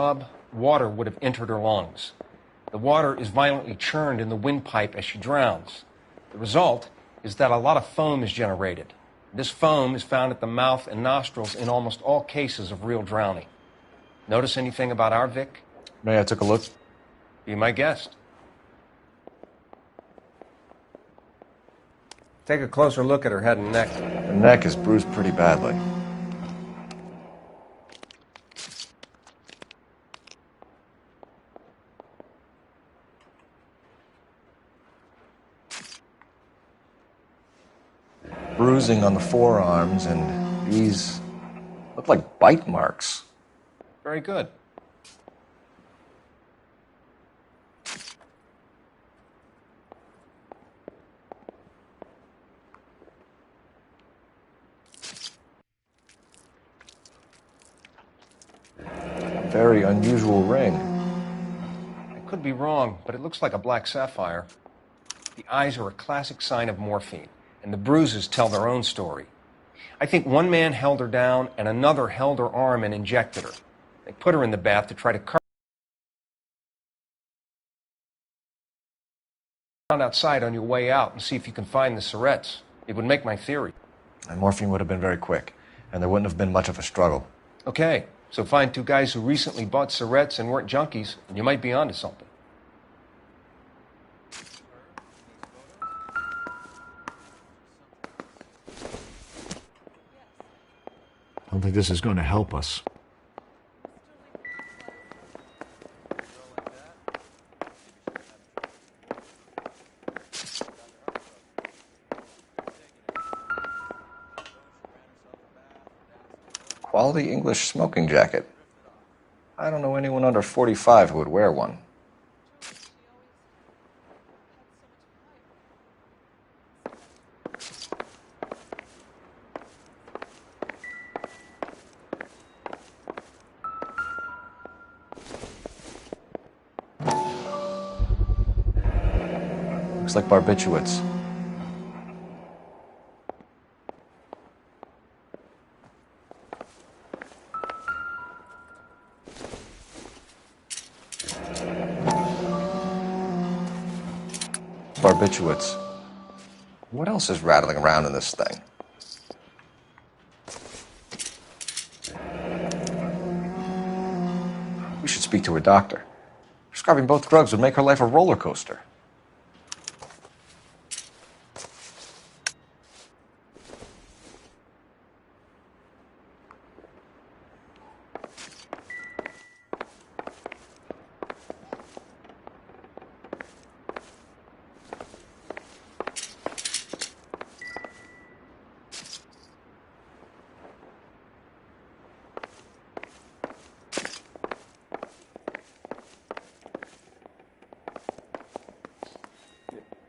water would have entered her lungs. The water is violently churned in the windpipe as she drowns. The result is that a lot of foam is generated. This foam is found at the mouth and nostrils in almost all cases of real drowning. Notice anything about our Vic? May I take a look? Be my guest. Take a closer look at her head and neck. Her neck is bruised pretty badly. Bruising on the forearms, and these look like bite marks. Very good. A very unusual ring. I could be wrong, but it looks like a black sapphire. The eyes are a classic sign of morphine, and the bruises tell their own story. I think one man held her down and another held her arm and injected her. They put her in the bath to try to cover around outside on your way out and see if you can find the syrettes. It would make my theory. And morphine would have been very quick, and there wouldn't have been much of a struggle. Okay, so find two guys who recently bought syrettes and weren't junkies, and you might be onto something. I don't think this is going to help us. Quality English smoking jacket. I don't know anyone under 45 who would wear one. Looks like barbiturates. Barbiturates. What else is rattling around in this thing? We should speak to her doctor. Prescribing both drugs would make her life a roller coaster.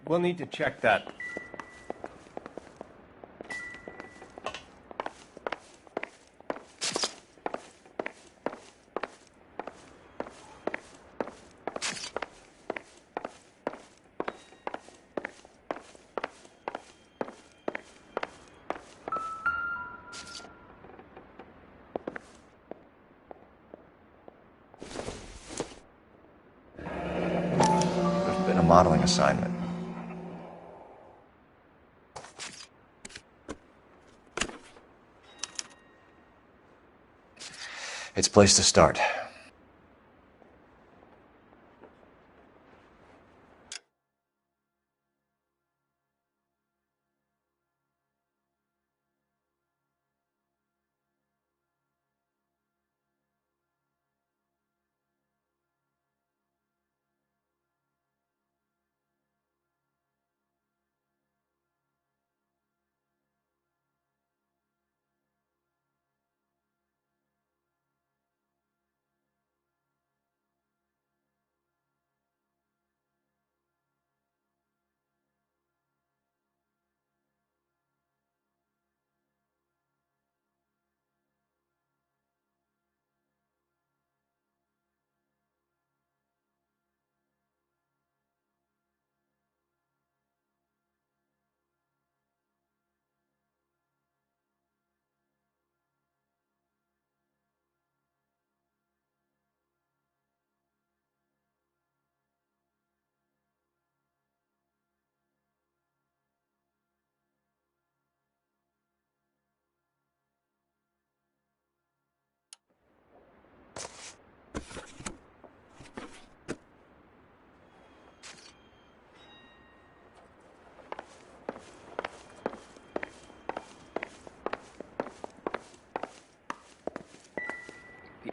We'll need to check that. There's been a modeling assignment. It's a place to start.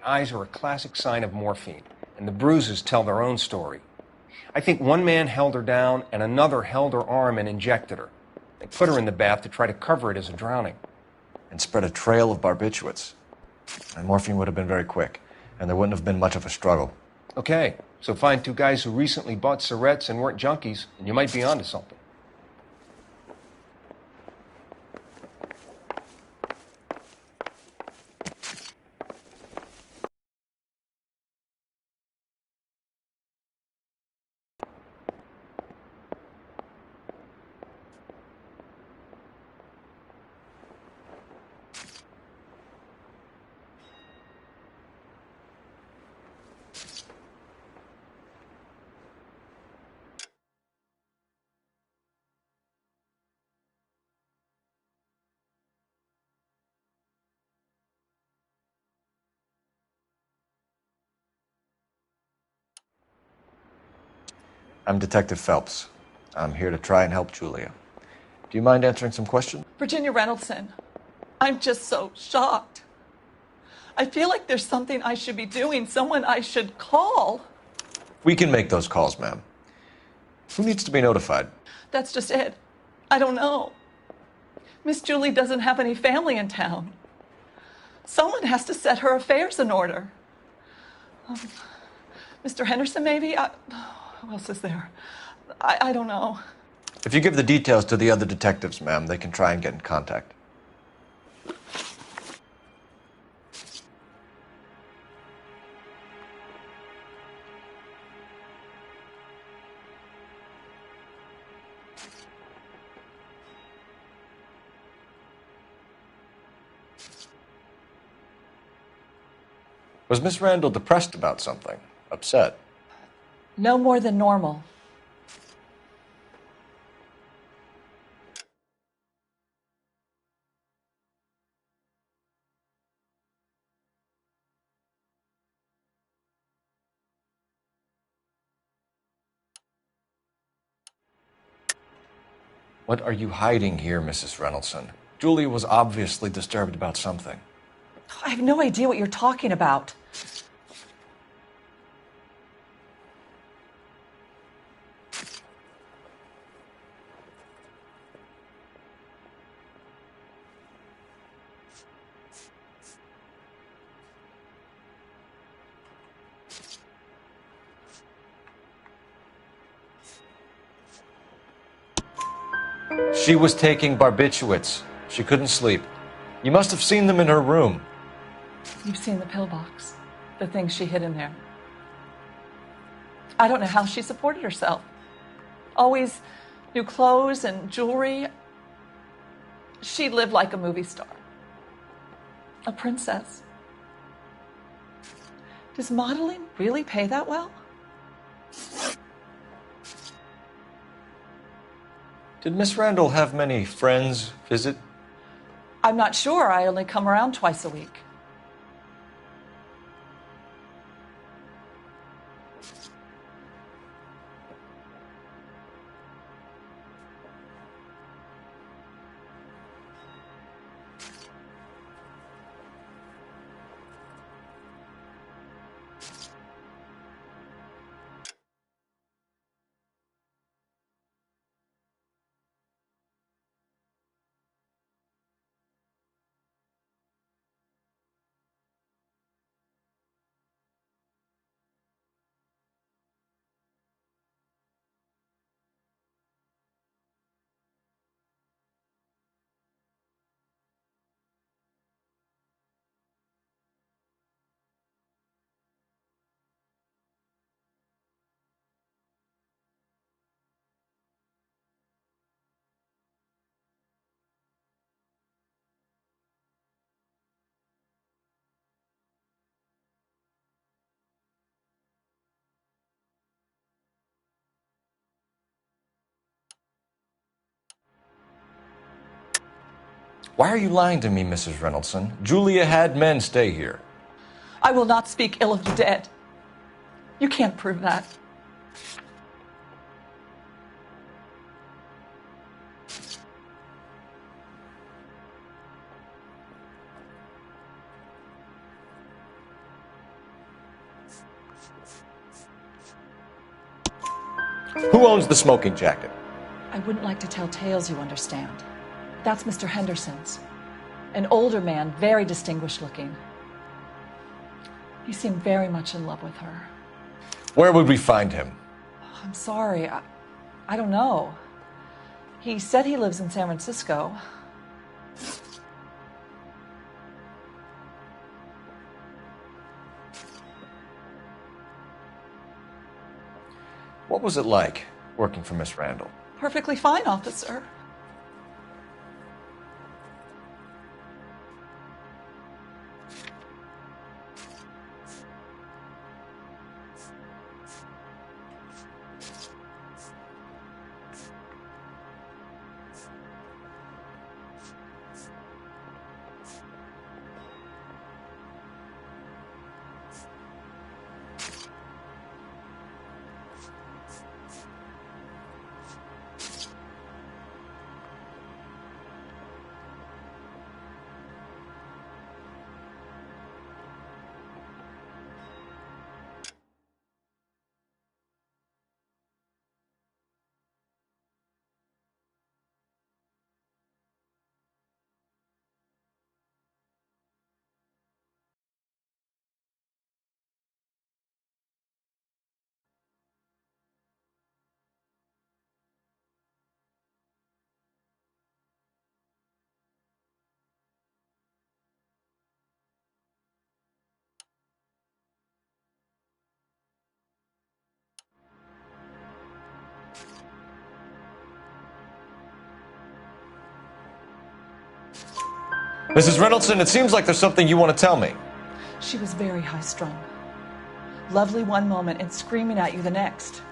eyes are a classic sign of morphine, and the bruises tell their own story. I think one man held her down and another held her arm and injected her. They put her in the bath to try to cover it as a drowning. And spread a trail of barbiturates. And morphine would have been very quick, and there wouldn't have been much of a struggle. Okay, so find two guys who recently bought cigarettes and weren't junkies, and you might be onto something. I'm Detective Phelps. I'm here to try and help Julia. Do you mind answering some questions? Virginia Reynoldson, I'm just so shocked. I feel like there's something I should be doing, someone I should call. We can make those calls, ma'am. Who needs to be notified? That's just it. I don't know. Miss Julie doesn't have any family in town. Someone has to set her affairs in order. Mr. Henderson, maybe? Who else is there? I don't know. If you give the details to the other detectives, ma'am, they can try and get in contact. Was Miss Randall depressed about something? Upset? No more than normal. What are you hiding here, Mrs. Reynoldson? Julia was obviously disturbed about something. I have no idea what you're talking about. She was taking barbiturates. She couldn't sleep. You must have seen them in her room. You've seen the pillbox, the things she hid in there. I don't know how she supported herself. Always new clothes and jewelry. She lived like a movie star. A princess. Does modeling really pay that well? Did Miss Randall have many friends visit? I'm not sure. I only come around twice a week. Why are you lying to me, Mrs. Reynoldson? Julia had men stay here. I will not speak ill of the dead. You can't prove that. Who owns the smoking jacket? I wouldn't like to tell tales, you understand. That's Mr. Henderson's. An older man, very distinguished looking. He seemed very much in love with her. Where would we find him? I'm sorry, I don't know. He said he lives in San Francisco. What was it like working for Miss Randall? Perfectly fine, officer. Mrs. Reynoldsson, it seems like there's something you want to tell me. She was very high-strung. Lovely one moment and screaming at you the next.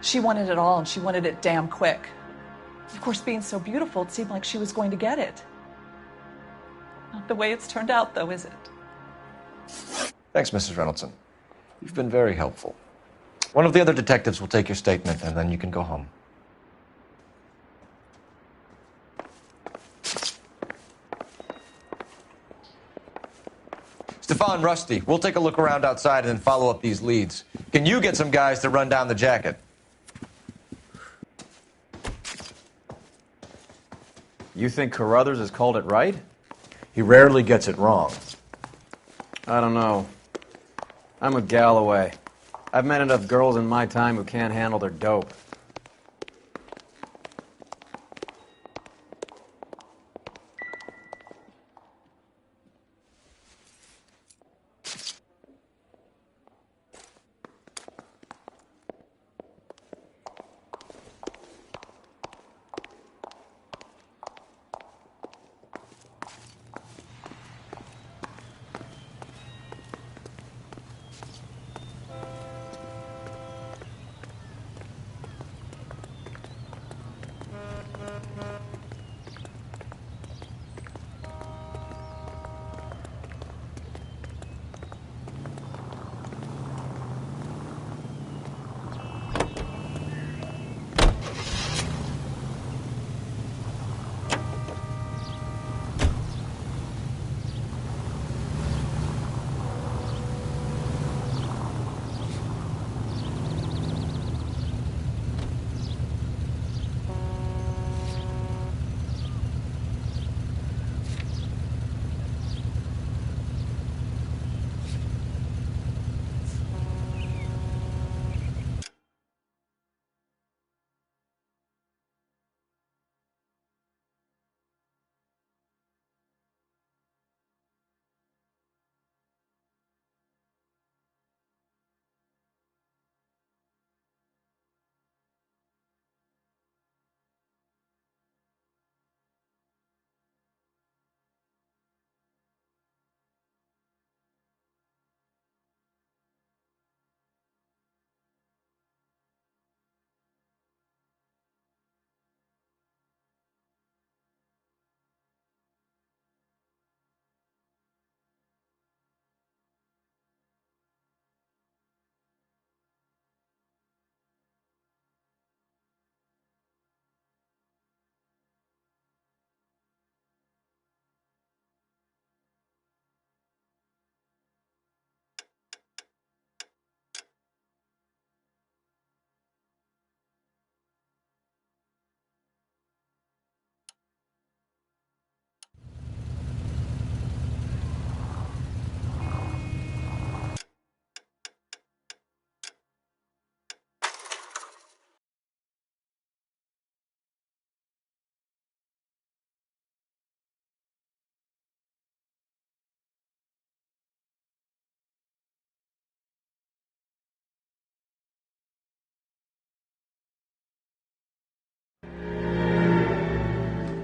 She wanted it all, and she wanted it damn quick. Of course, being so beautiful, it seemed like she was going to get it. Not the way it's turned out, though, is it? Thanks, Mrs. Reynoldsson. You've been very helpful. One of the other detectives will take your statement, and then you can go home. Stefan, Rusty, we'll take a look around outside and then follow up these leads. Can you get some guys to run down the jacket? You think Carruthers has called it right? He rarely gets it wrong. I don't know. I'm a Galloway. I've met enough girls in my time who can't handle their dope.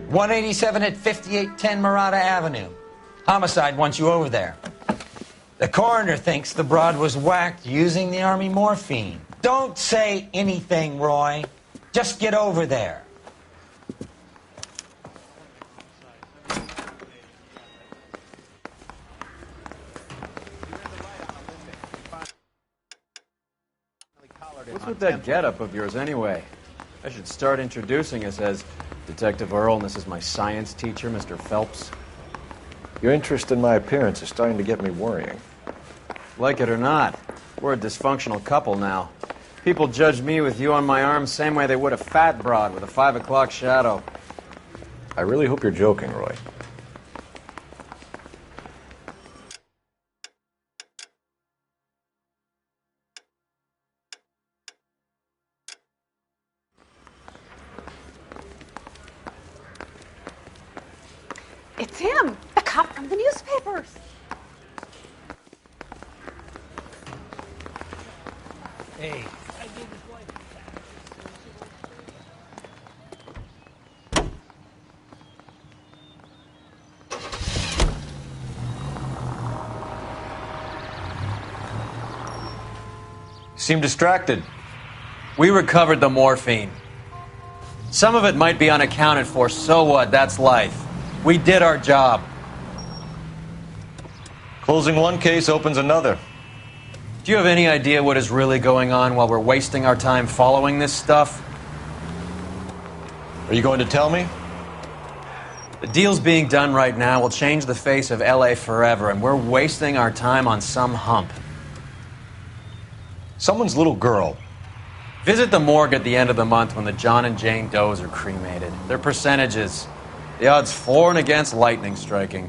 187 at 5810 Murata Avenue. Homicide wants you over there. The coroner thinks the broad was whacked using the army morphine. Don't say anything, Roy. Just get over there. What's with that getup of yours anyway? I should start introducing us as Detective Earl, and this is my science teacher, Mr. Phelps. Your interest in my appearance is starting to get me worrying. Like it or not, we're a dysfunctional couple now. People judge me with you on my arm same way they would a fat broad with a 5 o'clock shadow. I really hope you're joking, Roy. It's him, the cop from the newspapers. Hey. You seem distracted. We recovered the morphine. Some of it might be unaccounted for, so what? That's life. We did our job. Closing one case opens another. Do you have any idea what is really going on while we're wasting our time following this stuff? Are you going to tell me? The deals being done right now will change the face of LA forever, and we're wasting our time on some hump. Someone's little girl. Visit the morgue at the end of the month when the John and Jane Does are cremated. Their percentages. The odds for and against lightning striking.